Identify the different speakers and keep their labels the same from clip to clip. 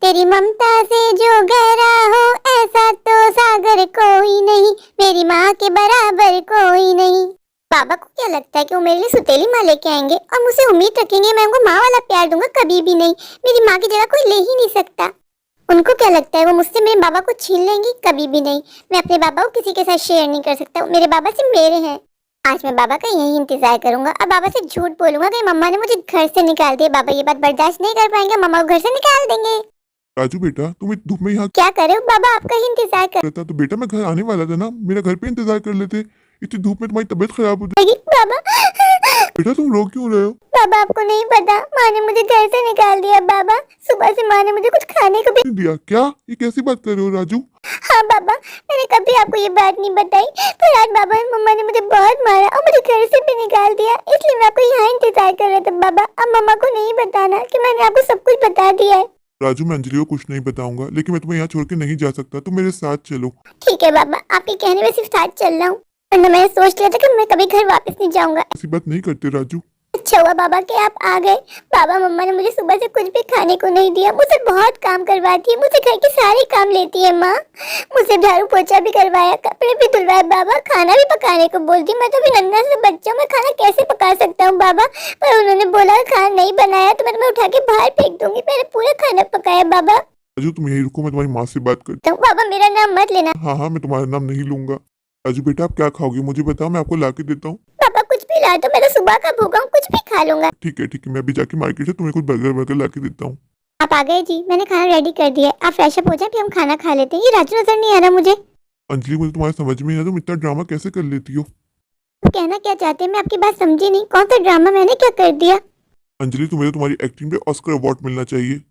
Speaker 1: तेरी ममता से जो गहरा हो ऐसा तो सागर कोई नहीं, मेरी माँ के बराबर कोई नहीं। बाबा को क्या लगता है कि वो मेरे लिए सुतेली माँ लेके आएंगे और मुझसे उम्मीद रखेंगे मैं उनको माँ वाला प्यार दूंगा? कभी भी नहीं। मेरी माँ की जगह कोई ले ही नहीं सकता। उनको क्या लगता है वो मुझसे मेरे बाबा को छीन लेंगी? कभी भी नहीं। मैं अपने बाबा को किसी के साथ शेयर नहीं कर सकता। मेरे बाबा सिर्फ मेरे हैं। आज मैं बाबा का यही इंतजार करूंगा और बाबा से झूठ बोलूंगा कि मम्मा ने मुझे घर से निकाल दिया। बाबा ये बात बर्दाश्त नहीं कर पाएंगे, मम्मा को घर से निकाल देंगे।
Speaker 2: राजू बेटा, तुम इस धूप में यहाँ
Speaker 1: क्या करे हो बाबा, आपका ही इंतजार कर
Speaker 2: रहता तो बेटा मैं घर आने वाला था ना, मेरा घर पे इंतजार कर लेते। इतनी धूप में तुम्हारी तबीयत खराब हो
Speaker 1: रही बाबा।
Speaker 2: बेटा तुम रो क्यों रहे हो?
Speaker 1: बाबा आपको नहीं पता, माँ ने मुझे घर से निकाल दिया। बाबा सुबह से माँ ने मुझे कुछ खाने को भी
Speaker 2: नहीं दिया क्या? ये कैसी बात कर रहे हो राजू?
Speaker 1: हाँ बाबा, मैंने कभी आपको ये बात नहीं बताई, पर आज बाबा और मम्मा ने मुझे बहुत मारा और मुझे घर से भी निकाल दिया। इसलिए मैं आपको यहाँ इंतजार कर रहा था बाबा। अब मम्मा को नहीं बताना कि मैंने आपको सब कुछ बता दिया है।
Speaker 2: राजू मैं अंजलि को कुछ नहीं बताऊंगा, लेकिन मैं तुम्हें यहाँ छोड़ के नहीं जा सकता। तुम मेरे साथ चलो।
Speaker 1: ठीक है बाबा, आपके कहने में सिर्फ साथ चल रहा हूँ, वरना मैंने सोच लिया था कि मैं कभी घर वापस नहीं जाऊंगा।
Speaker 2: ऐसी बात नहीं करते राजू।
Speaker 1: अच्छा हुआ बाबा कि आप आ गए। बाबा मम्मा ने मुझे सुबह से कुछ भी खाने को नहीं दिया। मुझसे बहुत काम करवाती है, मुझसे घर के सारे काम लेती है माँ। मुझसे झाड़ू पोछा भी करवाया, कपड़े भी धुलवाए बाबा, खाना भी पकाने को बोलती। मैं तो अभी नन्हा सा बच्चा हूँ, मैं खाना कैसे पका सकता हूँ बाबा? पर उन्होंने बोला खाना नहीं बनाया तो मैं तुम्हें उठा के बाहर फेंक दूंगी। मैंने पूरा खाना पकाया बाबा।
Speaker 2: राजू तुम यही रुको, मैं तुम्हारी माँ से बात करता
Speaker 1: तो बाबा मेरा नाम मत लेना।
Speaker 2: हूँ। हाँ मैं तुम्हारा नाम नहीं लूंगा। राजू बेटा आप क्या खाओगे मुझे बताओ, मैं आपको ला के देता हूँ।
Speaker 1: पापा कुछ भी ला दो, मैं तो सुबह का भूखा हूँ, कुछ भी खा लूंगा।
Speaker 2: ठीक है मैं अभी जाके मार्केट से तुम्हें कुछ बर्गर वर्गर ला के देता हूँ।
Speaker 1: आप आ गए जी, मैंने खाना रेडी कर दिया है। आप फ्रेश अप हो जाए फिर हम खाना खा लेते हैं। ये राजू नजर नहीं आ रहा मुझे।
Speaker 2: अंजलि मुझे तुम्हारे समझ में नहीं आता, तुम इतना ड्रामा कैसे कर लेती हो?
Speaker 1: आप कहना क्या चाहते हैं? मैं आपकी बात समझी नहीं। कौन सा ड्रामा मैंने क्या कर दिया?
Speaker 2: अंजलि तुम्हें तुम्हारी एक्टिंग पे ऑस्कर अवार्ड मिलना चाहिए।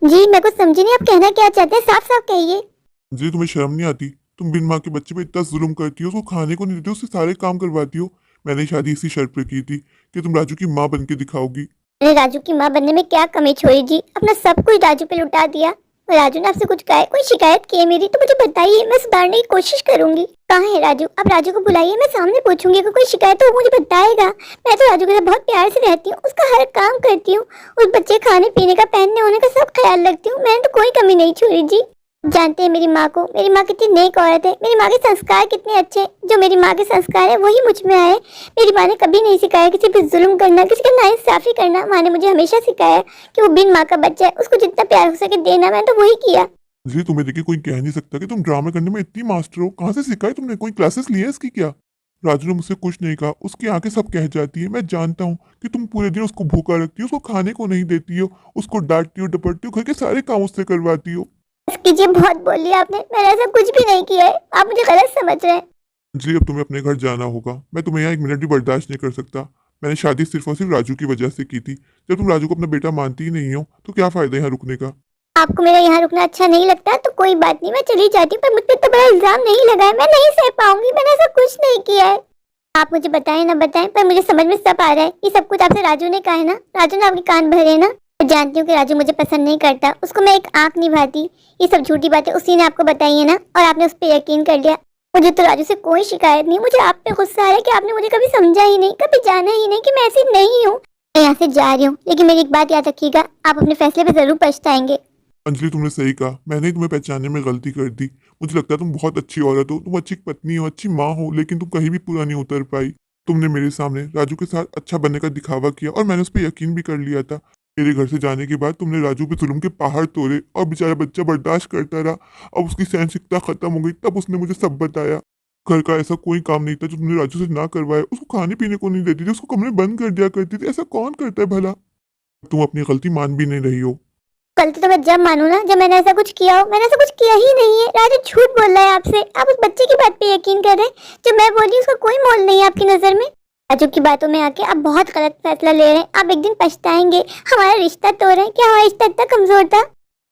Speaker 1: जी मैं कुछ समझी नहीं, आप कहना क्या चाहते हैं? साफ साफ कहिए।
Speaker 2: अंजलि तुम्हें शर्म नहीं आती? तुम बिन माँ के बच्चे पे इतना जुल्म करती हो, उसको खाने को नहीं देती हो, उससे सारे काम करवाती हो। मैंने शादी इसी शर्त पे की थी कि तुम राजू की माँ बन के दिखाओगी।
Speaker 1: मैंने राजू की माँ बनने में क्या कमी छोड़ी जी? अपना सब कुछ राजू पे लुटा दिया। और राजू ने आपसे कुछ कहा है, कोई शिकायत की है मेरी तो मुझे बताइए, मैं सुधारने की कोशिश करूंगी। कहाँ है राजू? आप राजू को बुलाइए, मैं सामने पूछूंगी। अगर कोई शिकायत हो वो मुझे बताएगा। मैं तो राजू के साथ बहुत प्यार से रहती हूँ, उसका हर काम करती हूँ, उस बच्चे खाने पीने का पहनने होने का सब ख्याल रखती हूँ। मैंने तो कोई कमी नहीं छोड़ी जी। जानते हैं मेरी माँ को, मेरी माँ कितनी नेक औरत है, मेरी माँ के संस्कार कितने अच्छे हैं। जो मेरी माँ के संस्कार है वही मुझ में आए। मेरी माँ ने कभी नहीं सिखाया किसी पे जुल्म करना, किसी का नाइंसाफी करना। माँ ने मुझे हमेशा सिखाया कि वो बिन माँ का बच्चा है, उसको जितना प्यार हो सके देना। मैंने तो वही किया।
Speaker 2: अंजलि तुम्हें देखिए कोई कह नहीं सकता कि तुम ड्रामा करने में इतनी मास्टर हो। कहाँ से सीखा है तुमने? कोई क्लासेस लिए है इसकी क्या? राजू ने मुझसे कुछ नहीं कहा, उसकी आंखें सब कह जाती है। मैं जानता हूँ कि तुम पूरे दिन उसको भूखा रखती हो, उसको खाने को नहीं देती हो, उसको डांटती हो डपटती हो, घर के सारे काम उससे करवाती हो।
Speaker 1: बस कीजिए, बहुत बोल लिया आपने। मैंने ऐसा कुछ भी नहीं किया है, आप मुझे गलत समझ रहे हैं।
Speaker 2: अंजलि अब तुम्हें अपने घर जाना होगा। मैं तुम्हें यहाँ एक मिनट भी बर्दाश्त नहीं कर सकता। मैंने शादी सिर्फ और सिर्फ राजू की वजह से की थी। जब तुम राजू को अपना बेटा मानती ही नहीं हो तो क्या फायदा यहाँ रुकने का?
Speaker 1: आपको मेरा यहाँ रुकना अच्छा नहीं लगता तो कोई बात नहीं, मैं चली जाती हूँ। पर मुझ पर तो बड़ा इल्जाम नहीं लगाए, मैं नहीं सह पाऊंगी। मैंने ऐसा कुछ नहीं किया है। आप मुझे बताएं ना बताएं, पर मुझे समझ में सब आ रहा है। ये सब कुछ आपसे राजू ने कहा है ना? राजू ने आपके कान भरे ना? मैं जानती हूँ कि राजू मुझे पसंद नहीं करता, उसको मैं एक आंख नहीं भाती। ये सब झूठी बातें उसी ने आपको बताई है ना, और आपने उस पर यकीन कर लिया। मुझे तो राजू से कोई शिकायत नहीं। मुझे आप पे गुस्सा आ रहा है कि आपने मुझे कभी समझा ही नहीं, कभी जाना ही नहीं कि मैं ऐसी नहीं हूँ। मैं यहाँ से जा रही हूँ, लेकिन मेरी एक बात याद रखिएगा, आप अपने फैसले पे जरूर पछताएंगे।
Speaker 2: अंजलि तुमने सही कहा, मैंने ही तुम्हें पहचानने में गलती कर दी। मुझे लगता है तुम बहुत अच्छी औरत हो, तुम अच्छी पत्नी हो, अच्छी माँ हो, लेकिन तुम कहीं भी पूरा नहीं उतर पाई। तुमने मेरे सामने राजू के साथ अच्छा बनने का दिखावा किया और मैंने उस पर यकीन भी कर लिया था। मेरे घर से जाने के बाद तुमने राजू पे जुल्म के पहाड़ तोड़े और बेचारा बच्चा बर्दाश्त करता रहा। अब उसकी सहनशीलता खत्म हो गई, तब उसने मुझे सब बताया। घर का ऐसा कोई काम नहीं था जो तुमने राजू से ना करवाया। उसको खाने पीने को नहीं देती थी, उसको कमरे बंद कर दिया करती थी। ऐसा कौन करता है भला? तुम अपनी गलती मान भी नहीं रही हो।
Speaker 1: गलती तो मैं जब मानू ना, जब मैंने ऐसा कुछ किया हो। मैंने ऐसा कुछ किया ही नहीं है। राजू झूठ बोल रहा है आपसे। आप उस बच्चे की बात पे यकीन कर रहे हैं। जब मैं बोली उसका कोई मोल नहीं है आपकी नजर में। राजू की बातों में आके आप बहुत गलत फैसला ले रहे हैं। आप एक दिन पछताएंगे। हमारा रिश्ता तोड़ रहे हैं। क्या हमारा रिश्ता इतना कमजोर था?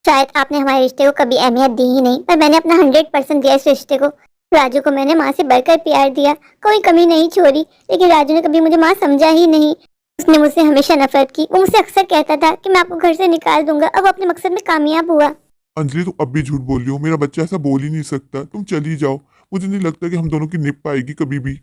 Speaker 1: शायद आपने हमारे रिश्ते को कभी अहमियत दी ही नहीं, पर मैंने अपना 100% दिया इस रिश्ते को। राजू को मैंने माँ से बढ़कर प्यार दिया, कोई कमी नहीं छोड़ी। लेकिन राजू ने कभी मुझे माँ समझा ही नहीं। उसने मुझसे हमेशा नफरत की। वो मुझसे अक्सर कहता था कि मैं आपको घर से निकाल दूंगा। अब वो अपने मकसद में कामयाब हुआ।
Speaker 2: अंजलि तुम अब भी झूठ बोल रही हो। मेरा बच्चा ऐसा बोल ही नहीं सकता। तुम चली जाओ। मुझे नहीं लगता कि हम दोनों की निभ पाएगी कभी भी।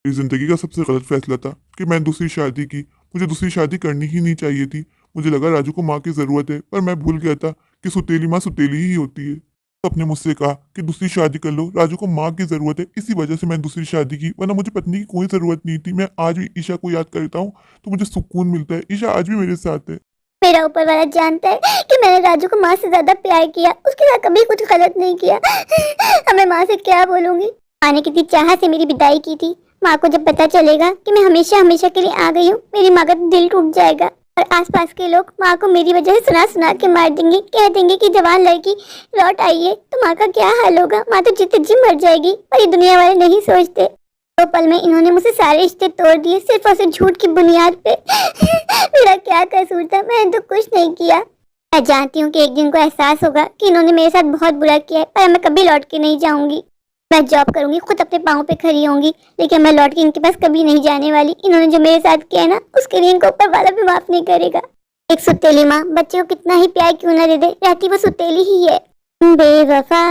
Speaker 2: मेरी जिंदगी का सबसे गलत फैसला था कि मैंने दूसरी शादी की। मुझे दूसरी शादी करनी ही नहीं चाहिए थी। मुझे लगा राजू को माँ की जरूरत है, पर मैं भूल गया था कि सुतेली माँ सुतेली ही होती है। तो अपने मुझसे कहा कि दूसरी शादी कर लो, राजू को माँ की जरूरत है, इसी वजह से मैंने दूसरी शादी की, वरना मुझे पत्नी की कोई जरूरत नहीं थी। मैं आज भी ईशा को याद करता हूँ तो मुझे सुकून मिलता है। ईशा आज भी मेरे साथ है।
Speaker 1: मेरा ऊपर वाला जानता है कि मैंने राजू को माँ से ज्यादा प्यार किया, उसके साथ कभी कुछ गलत नहीं किया। अब मैं माँ से क्या बोलूंगी। माँ ने कितनी चाह से मेरी विदाई की थी। माँ को जब पता चलेगा कि मैं हमेशा हमेशा के लिए आ गई हूँ, मेरी माँ का दिल टूट जाएगा और आसपास के लोग माँ को मेरी वजह से सुना सुना के मार देंगे, कह देंगे कि जवान लड़की लौट आई है। तो माँ का क्या हाल होगा। माँ तो जीते जी मर जाएगी, पर ये दुनिया वाले नहीं सोचते। दो पल में इन्होंने मुझसे सारे रिश्ते तोड़ दिए, सिर्फ और सिर्फ झूठ की बुनियाद पे। मेरा क्या कसूर था, मैंने तो कुछ नहीं किया। मैं जानती हूँ कि एक दिन को एहसास होगा कि इन्होंने मेरे साथ बहुत बुरा किया है, पर मैं कभी लौट के नहीं जाऊंगी। मैं जॉब करूंगी, खुद अपने पाँव पे खड़ी होंगी, लेकिन मैं लौट के इनके पास कभी नहीं जाने वाली। इन्होंने जो मेरे साथ किया है ना, उसके लिए इनको ऊपर वाला भी माफ नहीं करेगा। एक सुतेली माँ बच्चे को कितना ही प्यार क्यों ना दे दे, रहती वो सुतेली ही है। बेवफा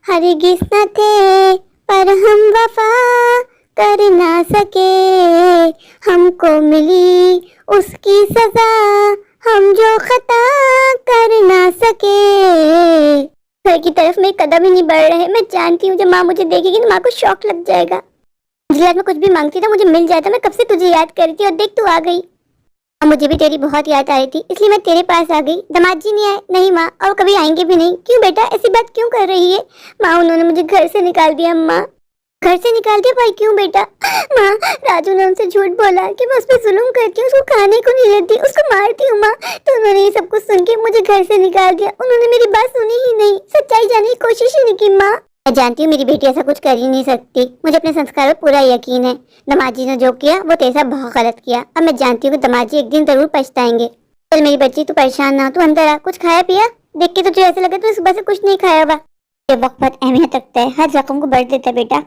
Speaker 1: हरगिज़ न थे, पर हम वफा कर ना सके, हमको मिली उसकी सजा, हम जो खता कर ना सके। घर की तरफ में कदम ही नहीं बढ़ रहे। मैं जानती हूँ जब माँ मुझे देखेगी तो माँ को शौक लग जाएगा। मुझे मैं कुछ भी मांगती था मुझे मिल जाता। मैं कब से तुझे याद कर रही थी और देख तू आ गई। और मुझे भी तेरी बहुत याद आ रही थी, इसलिए मैं तेरे पास आ गई। दामाद जी नहीं आए? नहीं माँ, और कभी आएंगे भी नहीं। क्यों बेटा, ऐसी बात क्यों कर रही है? माँ उन्होंने मुझे घर से निकाल दिया। माँ घर से निकाल दिया? भाई क्यों बेटा? माँ राजू ने उनसे झूठ बोला कि मैं उस पर जुल्म करती हूँ, उसको खाने को नहीं देती, उसको मारती हूँ। माँ तो उन्होंने ये सब कुछ सुन के मुझे घर से निकाल दिया। उन्होंने मेरी बात सुनी ही नहीं, सच्चाई जानने की कोशिश ही नहीं की। माँ मैं जानती हूँ मेरी बेटी ऐसा कुछ कर ही नहीं सकती, मुझे अपने संस्कार पर पूरा यकीन है। दामाद जी ने जो किया वो तेरे साथ बहुत गलत किया। अब मैं जानती हूँ कि दामाद जी एक दिन जरूर पछताएंगे। चल मेरी बच्ची तू परेशान ना, तू अंदर आ, कुछ खाया पिया? देख के तो तुझे ऐसा लगा तू सुबह से कुछ नहीं खाया हुआ। ये वक्त बहुत अहमियत रखता है, हर जख्म को बढ़ देता है बेटा।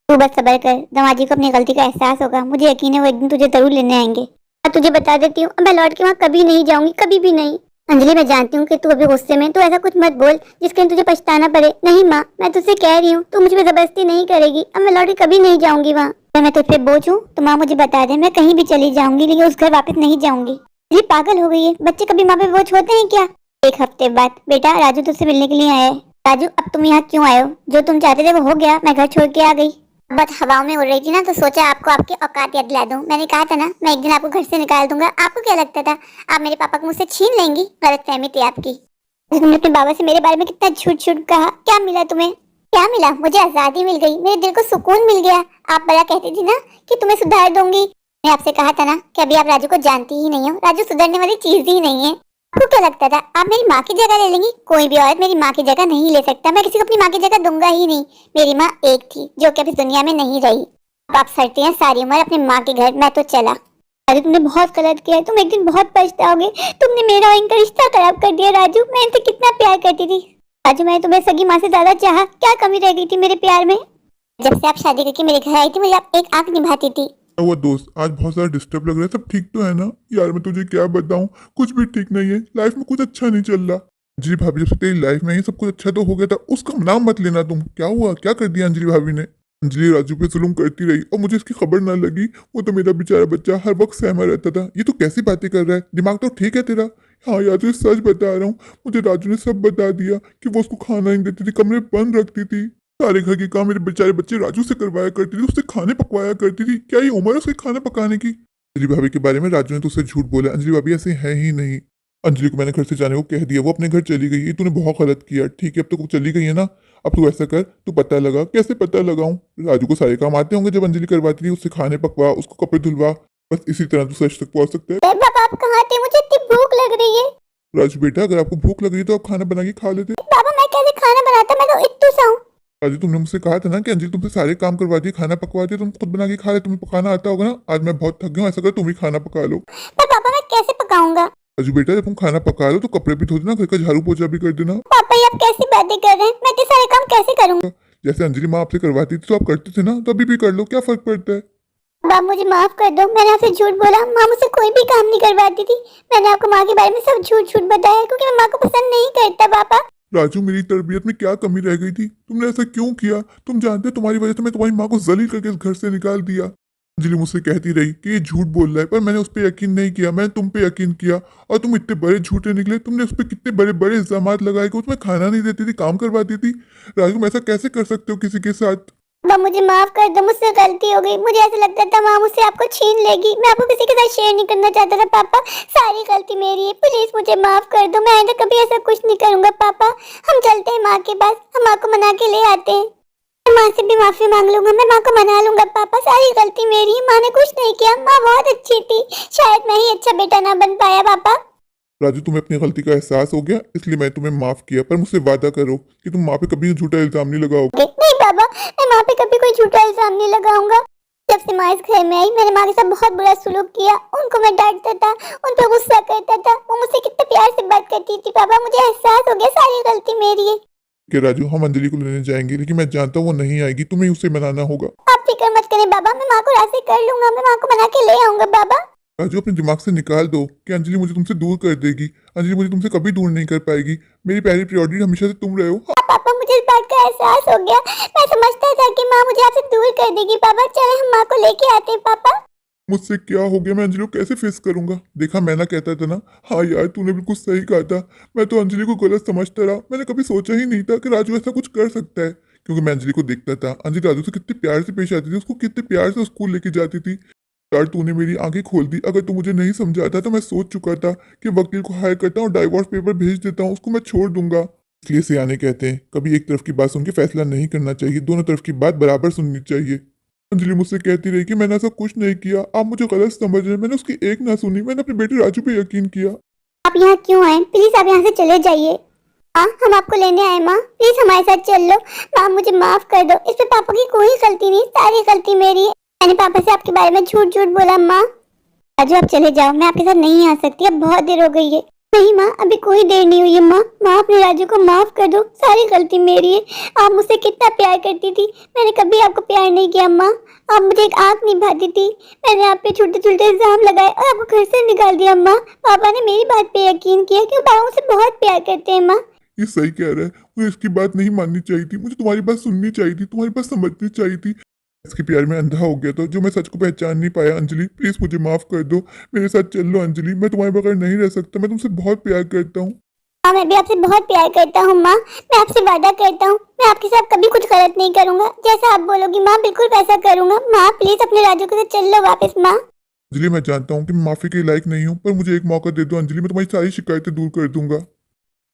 Speaker 1: तू बस सब्र कर, दामाद जी को अपनी गलती का एहसास होगा। मुझे यकीन है वो एक दिन तुझे जरूर लेने आएंगे। मैं तुझे बता देती हूँ, मैं लौट के वहाँ कभी नहीं जाऊंगी, कभी भी नहीं। अंजलि मैं जानती हूँ कि तू अभी गुस्से में, तू ऐसा कुछ मत बोल जिसके लिए तुझे पछताना पड़े। नहीं माँ, मैं तुझसे कह रही हूँ, तू मुझ पर जबरदस्ती नहीं करेगी। अब मैं लौट के कभी नहीं जाऊंगी वहाँ। अगर मैं तुझ पे बोझ हूँ तो माँ मुझे बता दे, मैं कहीं भी चली जाऊंगी, लेकिन उस घर वापस नहीं जाऊंगी। ये पागल हो गई है, बच्चे कभी माँ पे बोझ होते हैं क्या? एक हफ्ते बाद बेटा राजू तुझसे मिलने के लिए आया है। राजू अब तुम यहाँ क्यों आए हो? जो तुम चाहते थे वो हो गया, मैं घर छोड़ के आ गई। बस हवाओं में उड़ रही थी ना, तो सोचा आपको आपकी औकात याद दिला दूं। मैंने कहा था ना मैं एक दिन आपको घर से निकाल दूंगा। आपको क्या लगता था आप मेरे पापा को मुझसे छीन लेंगी? गलतफहमी थी आपकी। तुमने अपने बाबा से मेरे बारे में कितना झूठ झूठ कहा। क्या मिला तुम्हें? क्या मिला? मुझे आजादी मिल गई, मेरे दिल को सुकून मिल गया। आप बड़ा कहती थी ना कि तुम्हें सुधार दूंगी। मैं आपसे कहा था ना कि अभी आप राजू को जानती ही नहीं हो। राजू सुधरने वाली चीज ही नहीं है। आपको क्या लगता था आप मेरी माँ की जगह ले लेंगी? कोई भी औरत मेरी माँ की जगह नहीं ले सकता। मैं किसी को अपनी माँ की जगह दूंगा ही नहीं। मेरी माँ एक थी जो कि अब इस दुनिया में नहीं रही। अब आप सड़ती हैं सारी उम्र अपनी माँ के घर, मैं तो चला। अरे तुमने बहुत गलत किया है, तुम एक दिन बहुत पछताओगे। तुमने मेरा और इनका रिश्ता खराब कर दिया। राजू मैं इनसे कितना प्यार करती थी। राजू मैं तुम्हें सगी माँ से ज्यादा चाहा, क्या कमी रह गई थी मेरे प्यार में? जब से आप शादी करके मेरे घर आई थी मुझे आप एक आंख निभाती थी।
Speaker 2: क्या हुआ दोस्त, आज बहुत सारा डिस्टर्ब लग रहा है? सब ठीक तो है ना? यार मैं तुझे क्या बताऊं, कुछ भी ठीक नहीं है। लाइफ में कुछ अच्छा नहीं चल रहा। अंजलि भाभी जब से तेरी लाइफ में आई सब कुछ अच्छा तो हो गया था, उसका नाम मत लेना तुम। क्या हुआ, क्या कर दिया अंजलि भाभी ने? अंजलि राजू पे जुल्म करती रही और मुझे इसकी खबर ना लगी। वो तो मेरा बेचारा बच्चा हर वक्त सहमा रहता था। ये तो कैसी बातें कर रहा है, दिमाग तो ठीक है तेरा? हाँ यार तुझे सच बता रहा हूँ, मुझे राजू ने सब बता दिया कि वो उसको खाना नहीं देती थी, कमरे बंद रखती थी, सारे घर के काम मेरे बेचारे बच्चे राजू से करवाया करती थी, उससे खाने पकवाया करती थी। क्या ये उम्र है उसके खाना पकाने की? अंजलि भाभी के बारे में राजू ने तुझसे झूठ बोला। अंजलि भाभी ऐसे है ही नहीं। अंजलि को मैंने घर से जाने को कह दिया, वो अपने घर चली गई। ये तूने बहुत गलत किया। ठीक है अब तो वो चली गई है ना, अब तू ऐसा कर, तू पता लगा। कैसे पता लगाऊं? राजू को सारे काम आते होंगे, जब अंजलि करवाती थी उससे खाने पकवा, उसको कपड़े धुलवा। बस इसी तरह तू सच तक पहुंच सकता है।
Speaker 1: बाबा आप कहाँ थे? मुझे इतनी भूख लग रही है।
Speaker 2: राजू बेटा अगर आपको भूख लग रही है तो आप खाना बना के खा लेते।
Speaker 1: बाबा मैं कैसे खाना बनाता, मैं तो इत्तू सा हूँ।
Speaker 2: राजू तुमने मुझसे कहा था ना कि अंजलि तुमसे सारे काम करवाती है, खाना पकवाती है, तुम खुद बना के खा ले। तुम्हें पकाना आता होगा ना। आज मैं बहुत थक गया हूँ, ऐसा कर तुम ही खाना पका लो।
Speaker 1: पर पापा मैं कैसे पकाऊंगा?
Speaker 2: राजू बेटा जब तुम खाना पका लो तो कपड़े भी धो देना, घर का झाड़ू पोछा भी कर देना।
Speaker 1: पापा ये आप कैसी बातें कर रहे हैं? मैं इतने सारे काम कैसे करूंगा?
Speaker 2: जैसे अंजलि माँ आपसे करवाती थी तो आप करते थे ना, तो अभी भी कर लो, क्या फर्क पड़ता है?
Speaker 1: बाप मुझे माफ कर दो, मैंने आपसे झूठ बोला। माँ मुझसे कोई भी काम नहीं करवाती थी। मैंने आपको माँ के बारे में सब झूठ झूठ बताया क्योंकि मैं माँ को पसंद नहीं करता। पापा
Speaker 2: राजू मेरी तरबियत में क्या कमी रह गई थी? तुमने ऐसा क्यों किया? तुम जानते हो तुम्हारी वजह से मैं तुम्हारी माँ को जलील करके इस घर से निकाल दिया। अंजलि मुझसे कहती रही कि ये झूठ बोल रहा है, पर मैंने उस पर यकीन नहीं किया, मैंने तुम पे यकीन किया। और तुम इतने बड़े झूठे निकले, तुमने उस पर कितने बड़े बड़े इल्जाम लगाए कि उसमें खाना नहीं देती थी, काम करवाती थी। राजू, तुम ऐसा कैसे कर सकते हो किसी के साथ?
Speaker 1: पापा मुझे माफ कर दो, मुझसे गलती हो गई। मुझे ऐसा लगता था माँ मुझसे आपको छीन लेगी। मैं आपको किसी के साथ शेयर नहीं करना चाहता था पापा। सारी गलती मेरी है, प्लीज मुझे माफ कर दो। मैं आइंदा कभी ऐसा कुछ नहीं करूंगा पापा। हम चलते हैं माँ के पास, हम माँ को मना के ले आते हैं। मैं माँ से भी माफी मांग लूंगा, मैं माँ को मना लूंगा पापा। सारी गलती मेरी है, माँ ने कुछ नहीं किया। माँ बहुत अच्छी थी, शायद मैं ही अच्छा बेटा ना बन पाया पापा।
Speaker 2: राजू, तुम्हें अपनी गलती का एहसास हो गया, इसलिए मैं तुम्हें माफ किया, पर मुझसे वादा करो कि तुम माँ पे कभी झूठा इल्जाम नहीं लगाओगे।
Speaker 1: नहीं पापा, मैं माँ पे कभी कोई झूठा इल्जाम नहीं लगाऊंगा। जब से माँ इस घर में आई, मैंने माँ के साथ बहुत बुरा सलूक किया। उनको मैं डांटता था, उन पर गुस्सा करता था। वो मुझसे कितने प्यार से बात करती थी पापा। मुझे एहसास हो गया सारी गलती मेरी है।
Speaker 2: कि राजू, हम अंजलि को लेने जाएंगे, लेकिन मैं जानता हूँ वो नहीं आएगी, तुम्हें उसे मनाना होगा।
Speaker 1: आप फिक्र मत करें बाबा, मैं माँ को राजी कर लूंगा। मैं माँ को मना के ले आऊंगा बाबा।
Speaker 2: राजू, अपने दिमाग से निकाल दो कि अंजलि मुझे तुमसे दूर कर देगी। अंजलि मुझे तुमसे कभी दूर नहीं कर पाएगी। मेरी पहली प्रायोरिटी हमेशा से तुम रहे हो।
Speaker 1: पापा मुझे इस बात का एहसास हो गया। मैं समझता था कि माँ मुझे आपसे दूर कर देगी पापा। चले हम माँ को लेके आते हैं पापा।
Speaker 2: मुझसे क्या हो गया? मैं अंजलि को कैसे फेस करूंगा? देखा, मैं ना कहता था ना। हाँ यार, तूने बिल्कुल सही कहा था। मैं तो अंजलि को गलत समझता रहा। मैंने कभी सोचा ही नहीं था कि राजू ऐसा कुछ कर सकता है, क्योंकि मैं अंजलि को देखता था। अंजलि राजू से कितने प्यार से पेश आती थी, उसको कितने प्यार से स्कूल लेके जाती थी। यार, तूने मेरी आंखें खोल दी। अगर तू मुझे नहीं समझाता तो मैं सोच चुका था कि वकील को हायर करता हूँ, डाइवोर्स पेपर भेज देता हूँ, उसको मैं छोड़ दूंगा। इसलिए सियाने कहते हैं, कभी एक तरफ की बात सुन के फैसला नहीं करना चाहिए, दोनों तरफ की बात बराबर सुननी चाहिए। अंजलि मुझसे कहती रही कि मैंने ऐसा कुछ नहीं किया, आप मुझे गलत समझ रहे हैं। मैंने उसकी एक ना सुनी, मैंने अपने बेटे राजू पे यकीन किया।
Speaker 1: आप यहाँ क्यों आए? प्लीज आप यहाँ से चले जाइए। हाँ, हम आपको लेने आए माँ, प्लीज हमारे साथ चल लो। माँ मुझे माफ कर दो, इसमें पापा की कोई गलती नहीं, सारी गलती मेरी है। मैंने पापा से आपके बारे में झूठ झूठ बोला। माँ राजू आप चले जाओ, मैं आपके साथ नहीं आ सकती, अब बहुत देर हो गई है। नहीं माँ, अभी कोई देर नहीं हुई है। माँ माँ अपने राजू को माफ कर दो, सारी गलती मेरी है। आप मुझसे कितना प्यार करती थी, मैंने कभी आपको प्यार नहीं किया माँ। आप मुझे एक आंख निभाती थी, मैंने आप पे छोटे छोटे इल्जाम लगाए और आपको घर से निकाल दिया माँ। पापा ने मेरी बात पे यकीन किया क्योंकि पापा मुझसे बहुत प्यार करते हैं माँ।
Speaker 2: ये सही कह रहा है, मुझे इसकी बात नहीं माननी चाहिए थी। मुझे तुम्हारी बात सुननी चाहिए थी, तुम्हारी बात समझनी चाहिए थी। इसके प्यार में अंधा हो गया था, जो मैं सच को पहचान नहीं पाया। अंजलि प्लीज मुझे माफ कर दो, मेरे साथ चल लो। अंजलि, मैं तुम्हारे बगैर नहीं रह सकता, मैं तुमसे बहुत प्यार करता हूँ।
Speaker 1: हाँ, मैं भी आपसे बहुत प्यार करता हूँ माँ। मैं आपसे वादा करता हूँ, मैं आपके साथ कभी कुछ गलत नहीं करूँगा। जैसा आप बोलोगी माँ, बिल्कुल वैसा करूँगा। माँ प्लीज अपने राजू के साथ चल लो वापस माँ।
Speaker 2: अंजलि, मैं जानता हूँ कि मैं माफी के लायक नहीं हूँ, पर मुझे एक मौका दे दो अंजलि, मैं तुम्हारी सारी शिकायतें दूर कर दूंगा।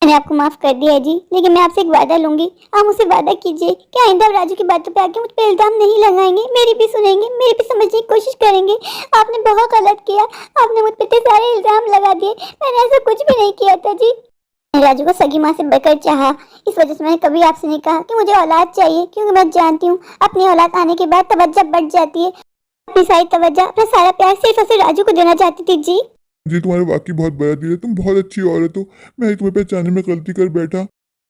Speaker 1: मैंने आपको माफ कर दिया है जी, लेकिन मैं आपसे एक वादा लूंगी। आप मुझसे वादा कीजिए कि आइंदा आप राजू की बातों पे आके मुझ पे इल्जाम नहीं लगाएंगे, मेरी भी सुनेंगे, मेरी भी समझने की कोशिश करेंगे। आपने बहुत गलत किया, आपने मुझ पे इतने सारे इल्जाम लगा दिए। मैंने ऐसा कुछ भी नहीं किया था जी। मैंने राजू को सगी माँ से बढ़कर चाहा, इस वजह से मैंने कभी आपसे नहीं कहा कि मुझे औलाद चाहिए, क्योंकि मैं जानती हूँ अपनी औलाद आने के बाद तवज्जो बढ़ जाती है। अपनी सारी तवज्जो, अपना सारा प्यार सिर्फ और सिर्फ राजू को देना चाहती थी जी।
Speaker 2: जी, तुम्हारा वाकई बहुत बड़ा दिल है, तुम बहुत अच्छी औरत हो। मैं ही तुम्हें पहचानने में गलती कर बैठा।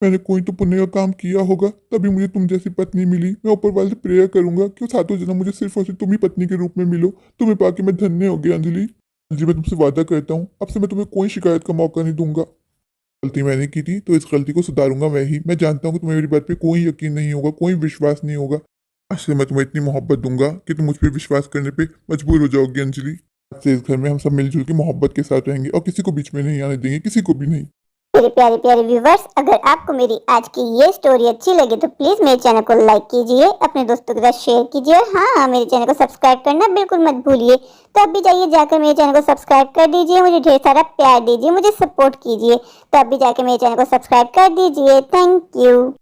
Speaker 2: मैंने कोई तो पुण्य का काम किया होगा, तभी मुझे तुम जैसी पत्नी मिली। मैं ऊपर वाले से प्रेयर करूंगा कि सातों जन्म मुझे सिर्फ और सिर्फ तुम ही पत्नी के रूप में मिलो। तुम्हें पाके मैं धन्य हो गया। अंजलि, अंजलि, मैं तुमसे वादा करता हूँ, अब से मैं तुम्हें कोई शिकायत का मौका नहीं दूंगा। गलती मैंने की थी तो इस गलती को सुधारूंगा मैं ही। मैं जानता हूँ कि तुम्हें मेरी बात पे कोई यकीन नहीं होगा, कोई विश्वास नहीं होगा। आज से मैं तुम्हें इतनी मोहब्बत दूंगा कि तुम मुझ पर विश्वास करने पे मजबूर हो जाओगी। अंजलि, आज से इस घर में हम सब मिलजुल के मोहब्बत के साथ रहेंगे और किसी को बीच में नहीं आने देंगे, किसी को भी नहीं।
Speaker 1: मेरे प्यारे प्यारे व्यूवर्स, अगर आपको मेरी आज की ये स्टोरी अच्छी लगी तो प्लीज मेरे चैनल को लाइक कीजिए, अपने दोस्तों के साथ शेयर कीजिए और हाँ, मेरे चैनल को सब्सक्राइब करना बिल्कुल मत भूलिए। तो अब भी जाइए, जाकर मेरे चैनल को सब्सक्राइब कर दीजिए, मुझे ढेर सारा प्यार दीजिए, मुझे सपोर्ट कीजिए। तो अब भी जाकर मेरे चैनल को सब्सक्राइब कर दीजिए। Thank you.